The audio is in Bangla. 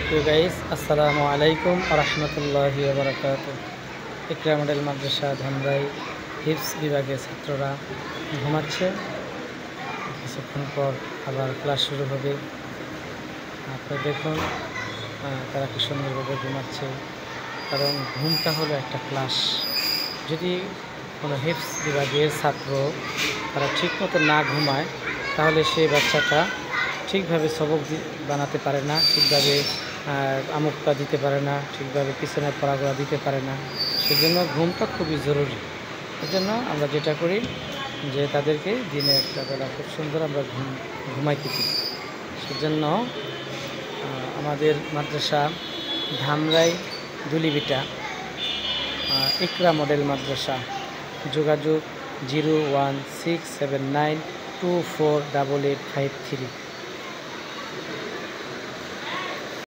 প্রিয় গাইস, আসসালামু আলাইকুম ওয়া রাহমাতুল্লাহি ওয়া বারাকাতুহু। ইকরা মডেল মাদ্রাসা ধামরাই হিফজ বিভাগের ছাত্ররা ঘুমাচ্ছে। কিছুক্ষণ পর আবার ক্লাস শুরু হবে। আপনারা দেখুন তারা কি সুন্দরভাবে ঘুমাচ্ছে, কারণ ঘুমটা হলো একটা ক্লাস। যদি কোনো হিফজ বিভাগের ছাত্র তারা ঠিকমতো না ঘুমায়, তাহলে সেই বাচ্চাটা ঠিকভাবে সবক বানাতে পারে না, ঠিকভাবে আমুকটা দিতে পারে না, ঠিকভাবে পিছনের পড়াগুলো দিতে পারে না। সেজন্য ঘুমটা খুবই জরুরি। এজন্য আমরা যেটা করি যে তাদেরকে দিনে একটা বেলা খুব সুন্দর আমরা ঘুমাইতে দিই। সেজন্য আমাদের মাদ্রাসা ধামরাই দুলিবিটা ইকরা মডেল মাদ্রাসা, যোগাযোগ 01679248853।